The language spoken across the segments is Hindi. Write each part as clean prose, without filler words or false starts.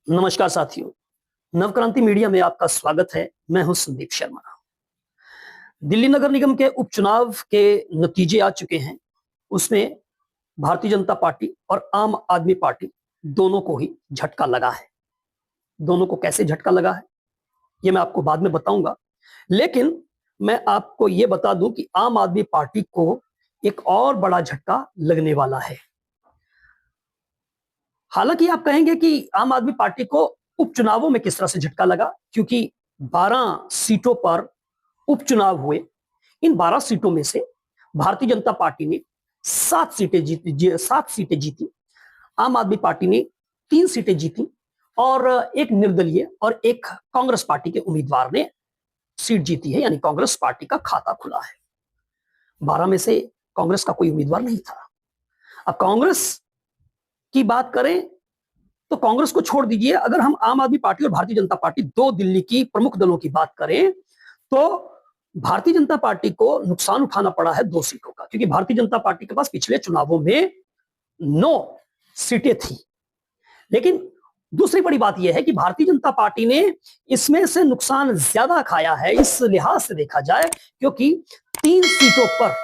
नमस्कार साथियों, नवक्रांति मीडिया में आपका स्वागत है। मैं हूं संदीप शर्मा। दिल्ली नगर निगम के उपचुनाव के नतीजे आ चुके हैं। उसमें भारतीय जनता पार्टी और आम आदमी पार्टी दोनों को ही झटका लगा है। दोनों को कैसे झटका लगा है ये मैं आपको बाद में बताऊंगा, लेकिन मैं आपको ये बता दूं कि आम आदमी पार्टी को एक और बड़ा झटका लगने वाला है। हालांकि आप कहेंगे कि आम आदमी पार्टी को उपचुनावों में किस तरह से झटका लगा, क्योंकि 12 सीटों पर उपचुनाव हुए। इन 12 सीटों में से भारतीय जनता पार्टी ने 7 सीटें जीती। आम आदमी पार्टी ने 3 सीटें जीती और एक निर्दलीय और एक कांग्रेस पार्टी के उम्मीदवार ने सीट जीती है, यानी कांग्रेस पार्टी का खाता खुला है। 12 में से कांग्रेस का कोई उम्मीदवार नहीं था। अब कांग्रेस की बात करें तो कांग्रेस को छोड़ दीजिए, अगर हम आम आदमी पार्टी और भारतीय जनता पार्टी दो दिल्ली की प्रमुख दलों की बात करें तो भारतीय जनता पार्टी को नुकसान उठाना पड़ा है 2 सीटों का, क्योंकि भारतीय जनता पार्टी के पास पिछले चुनावों में 9 सीटें थी। लेकिन दूसरी बड़ी बात यह है कि भारतीय जनता पार्टी ने इसमें से नुकसान ज्यादा खाया है, इस लिहाज से देखा जाए, क्योंकि 3 सीटों पर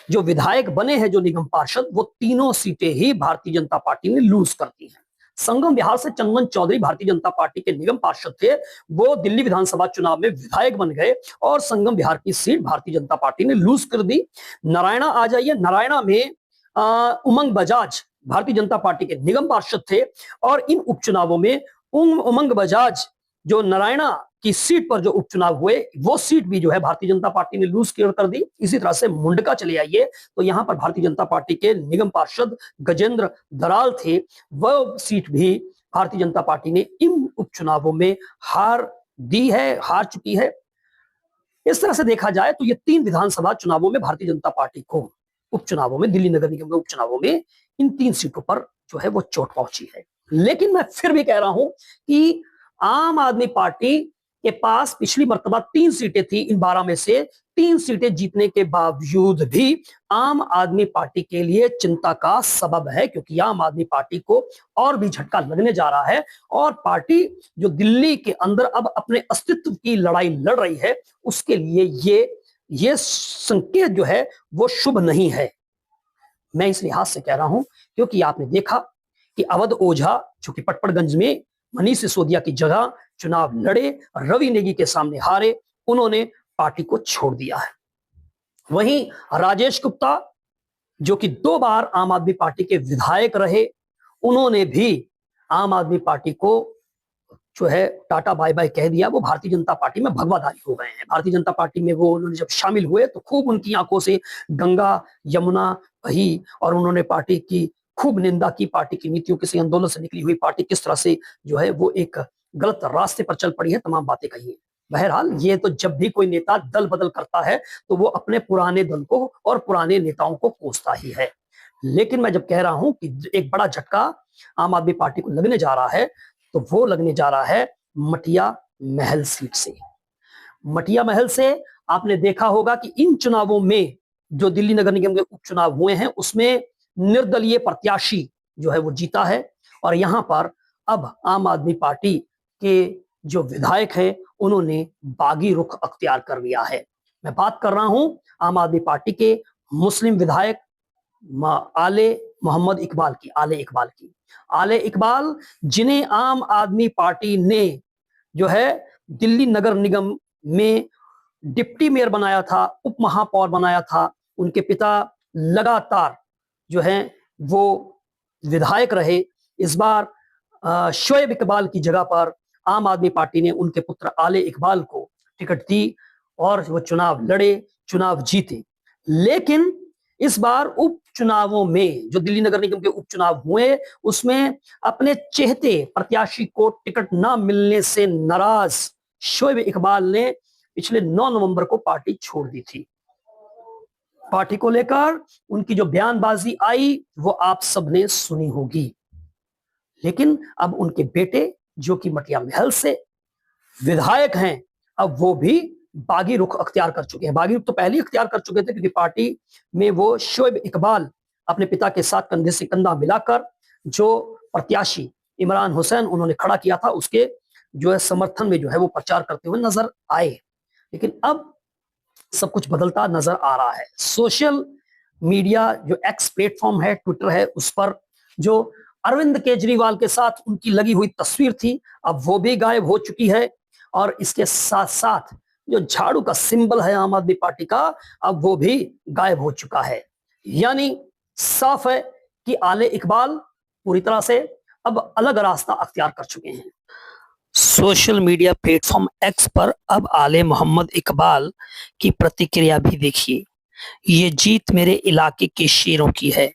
जो विधायक बने हैं, जो निगम पार्षद, वो तीनों सीटें ही भारतीय जनता पार्टी ने लूज कर दी हैं। संगम विहार से चंदन चौधरी भारतीय जनता पार्टी के निगम पार्षद थे, वो दिल्ली विधानसभा चुनाव में विधायक बन गए और संगम विहार की सीट भारतीय जनता पार्टी ने लूज कर दी। नारायणा आ जाइए, नारायणा में उमंग बजाज भारतीय जनता पार्टी के निगम पार्षद थे और इन उपचुनावों में उमंग बजाज जो नारायणा की सीट पर जो उपचुनाव हुए, वो सीट भी जो है भारतीय जनता पार्टी ने लूज कर दी। इसी तरह से मुंडका चले आइए तो यहां पर भारतीय जनता पार्टी के निगम पार्षद गजेंद्र दराल थे, वह सीट भी भारतीय जनता पार्टी ने इन उपचुनावों में हार चुकी है। इस तरह से देखा जाए तो ये 3 विधानसभा चुनावों में भारतीय जनता पार्टी को उपचुनावों में, दिल्ली नगर निगम के उपचुनावों में इन 3 सीटों पर जो है वो चोट पहुंची है। लेकिन मैं फिर भी कह रहा हूं कि आम आदमी पार्टी के पास पिछली मर्तबा 3 सीटें थी, इन 12 में से 3 सीटें जीतने के बावजूद भी आम आदमी पार्टी के लिए चिंता का सबब है, क्योंकि आम आदमी पार्टी को और भी झटका लगने जा रहा है और पार्टी जो दिल्ली के अंदर अब अपने अस्तित्व की लड़ाई लड़ रही है, उसके लिए ये संकेत जो है वो शुभ नहीं है। मैं इस लिहाज से कह रहा हूं क्योंकि आपने देखा कि अवध ओझा जो कि पटपड़गंज में मनीष सिसोदिया की जगह चुनाव लड़े, रवि नेगी के सामने हारे, उन्होंने पार्टी को छोड़ दिया है। वहीं राजेश गुप्ता जो कि 2 बार आम आदमी पार्टी के विधायक रहे, उन्होंने भी आम आदमी पार्टी को जो है टाटा बाय बाय कह दिया। वो भारतीय जनता पार्टी में भगवाधारी हो गए हैं। भारतीय जनता पार्टी में वो उन्होंने जब शामिल हुए तो खूब उनकी आंखों से गंगा यमुना बही और उन्होंने पार्टी की खूब निंदा की, पार्टी की नीतियों, किसी आंदोलन से निकली हुई पार्टी किस तरह से जो है वो एक गलत रास्ते पर चल पड़ी है, तमाम बातें कही है। बहरहाल ये तो जब भी कोई नेता दल बदल करता है तो वो अपने पुराने दल को और पुराने नेताओं को कोसता ही है। लेकिन मैं जब कह रहा हूं कि एक बड़ा झटका आम आदमी पार्टी को लगने जा रहा है तो वो लगने जा रहा है मटिया महल सीट से। मटिया महल से आपने देखा होगा कि इन चुनावों में जो दिल्ली नगर निगम के उपचुनाव हुए हैं उसमें निर्दलीय प्रत्याशी जो है वो जीता है और यहां पर अब आम आदमी पार्टी के जो विधायक हैं उन्होंने बागी रुख अख्तियार कर लिया है। मैं बात कर रहा हूं आम आदमी पार्टी के मुस्लिम विधायक आले इकबाल, जिन्हें आम आदमी पार्टी ने जो है दिल्ली नगर निगम में डिप्टी मेयर बनाया था, उप महापौर बनाया था। उनके पिता लगातार जो है वो विधायक रहे। इस बार शोएब इकबाल की जगह पर आम आदमी पार्टी ने उनके पुत्र आले इकबाल को टिकट दी और वो चुनाव लड़े, चुनाव जीते। लेकिन इस बार उपचुनावों में जो दिल्ली नगर निगम के उपचुनाव हुए उसमें अपने चहेते प्रत्याशी को टिकट न मिलने से नाराज शोएब इकबाल ने पिछले 9 नवंबर को पार्टी छोड़ दी थी। पार्टी को लेकर उनकी जो बयानबाजी आई वो आप सबने सुनी होगी। लेकिन अब उनके बेटे जो कि मटिया महल से विधायक हैं, अब वो भी बागी रुख अख्तियार कर चुके हैं। बागी रुख तो पहले ही अख्तियार कर चुके थे, क्योंकि पार्टी में वो शोएब इकबाल अपने पिता के साथ कंधे से कंधा मिलाकर जो प्रत्याशी इमरान हुसैन उन्होंने खड़ा किया था, उसके जो है समर्थन में जो है वो प्रचार करते हुए नजर आए। लेकिन अब सब कुछ बदलता नजर आ रहा है। सोशल मीडिया जो एक्स प्लेटफॉर्म है, ट्विटर है, उस पर जो अरविंद केजरीवाल के साथ उनकी लगी हुई तस्वीर थी, अब वो भी गायब हो चुकी है। और इसके साथ साथ जो झाड़ू का सिंबल है आम आदमी पार्टी का, अब वो भी गायब हो चुका है। यानी साफ है कि आले इकबाल पूरी तरह से अब अलग रास्ता अख्तियार कर चुके हैं। सोशल मीडिया प्लेटफॉर्म एक्स पर अब आले मोहम्मद इकबाल की प्रतिक्रिया भी देखिए। ये जीत मेरे इलाके के शेरों की है।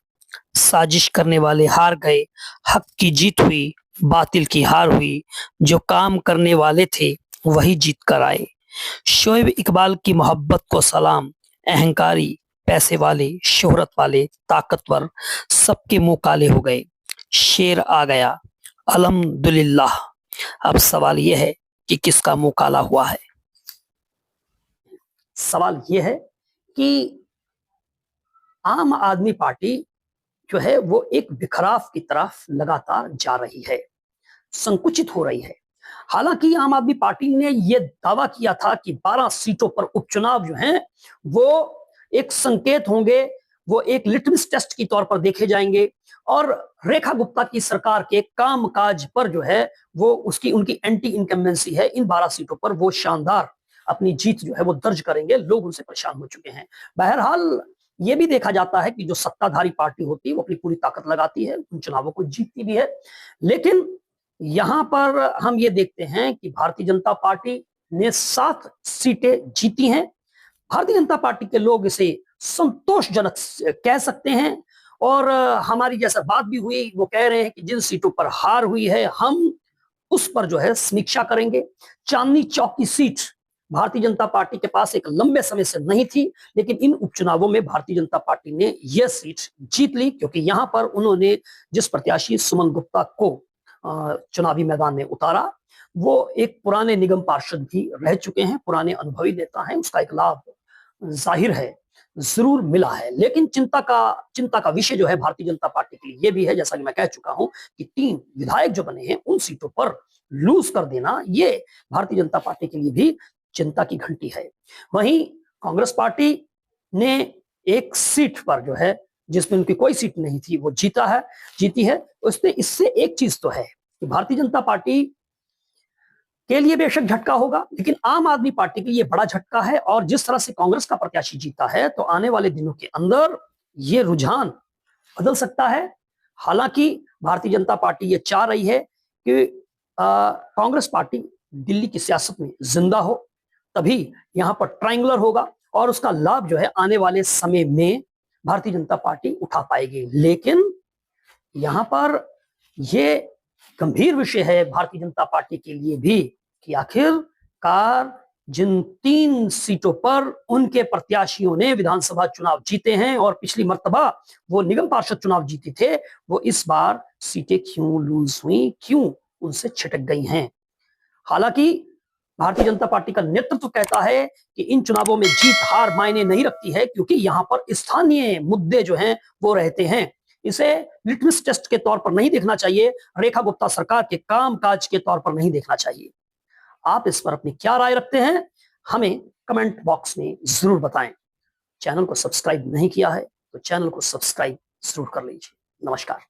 साजिश करने वाले हार गए, हक की जीत हुई, बातिल की हार हुई। जो काम करने वाले थे वही जीत कर आए। शोएब इकबाल की मोहब्बत को सलाम। अहंकारी, पैसे वाले, शोहरत वाले, ताकतवर, सबके मुंह काले हो गए। शेर आ गया, अल्हम्दुलिल्लाह। अब सवाल यह है कि किसका मुंह काला हुआ है। सवाल यह है कि आम आदमी पार्टी जो है वो एक बिखराव की तरफ लगातार जा रही है, संकुचित हो रही है। हालांकि आम आदमी पार्टी ने यह दावा किया था कि 12 सीटों पर उपचुनाव जो हैं वो एक संकेत होंगे, वो एक लिटमस टेस्ट के तौर पर देखे जाएंगे और रेखा गुप्ता की सरकार के कामकाज पर जो है वो उसकी उनकी एंटी इनकम्बेंसी है, इन 12 सीटों पर वो शानदार अपनी जीत जो है वो दर्ज करेंगे। लोग उनसे परेशान हो चुके हैं। बहरहाल ये भी देखा जाता है कि जो सत्ताधारी पार्टी होती है वो अपनी पूरी ताकत लगाती है, उन चुनावों को जीतती भी है। लेकिन यहां पर हम ये देखते हैं कि भारतीय जनता पार्टी ने 7 सीटें जीती हैं। भारतीय जनता पार्टी के लोग इसे संतोषजनक कह सकते हैं। और हमारी जैसा बात भी हुई, वो कह रहे हैं कि जिन सीटों पर हार हुई है हम उस पर जो है समीक्षा करेंगे। चांदनी चौक की सीट भारतीय जनता पार्टी के पास एक लंबे समय से नहीं थी, लेकिन इन उपचुनावों में भारतीय जनता पार्टी ने यह सीट जीत ली, क्योंकि यहां पर उन्होंने जिस प्रत्याशी सुमन गुप्ता को चुनावी मैदान में उतारा, वो एक पुराने निगम पार्षद भी रह चुके हैं, पुराने अनुभवी नेता हैं। उसका एक लाभ जाहिर है जरूर मिला है। लेकिन चिंता का विषय जो है भारतीय जनता पार्टी के लिए यह भी है, जैसा कि मैं कह चुका हूं, कि 3 विधायक जो बने हैं उन सीटों पर लूज कर देना ये भारतीय जनता पार्टी के लिए भी चिंता की घंटी है। वहीं कांग्रेस पार्टी ने एक सीट पर जो है, जिसमें उनकी कोई सीट नहीं थी, वो जीती है। उसमें इससे एक चीज तो है कि भारतीय जनता पार्टी के लिए बेशक झटका होगा, लेकिन आम आदमी पार्टी के लिए बड़ा झटका है। और जिस तरह से कांग्रेस का प्रत्याशी जीता है, तो आने वाले दिनों के अंदर ये रुझान बदल सकता है। हालांकि भारतीय जनता पार्टी ये चाह रही है कि कांग्रेस पार्टी दिल्ली की सियासत में जिंदा हो, तभी यहां पर ट्रायंगुलर होगा और उसका लाभ जो है आने वाले समय में भारतीय जनता पार्टी उठा पाएगी। लेकिन यहां पर यह गंभीर विषय है भारतीय जनता पार्टी के लिए भी कि आखिरकार जिन 3 सीटों पर उनके प्रत्याशियों ने विधानसभा चुनाव जीते हैं और पिछली मर्तबा वो निगम पार्षद चुनाव जीते थे, वो इस बार सीटें क्यों लूज हुई, क्यों उनसे छिटक गई हैं। हालांकि भारतीय जनता पार्टी का नेतृत्व कहता है कि इन चुनावों में जीत हार मायने नहीं रखती है, क्योंकि यहां पर स्थानीय मुद्दे जो हैं वो रहते हैं। इसे लिटमस टेस्ट के तौर पर नहीं देखना चाहिए, रेखा गुप्ता सरकार के कामकाज के तौर पर नहीं देखना चाहिए। आप इस पर अपनी क्या राय रखते हैं, हमें कमेंट बॉक्स में जरूर बताएं। चैनल को सब्सक्राइब नहीं किया है तो चैनल को सब्सक्राइब जरूर कर लीजिए। नमस्कार।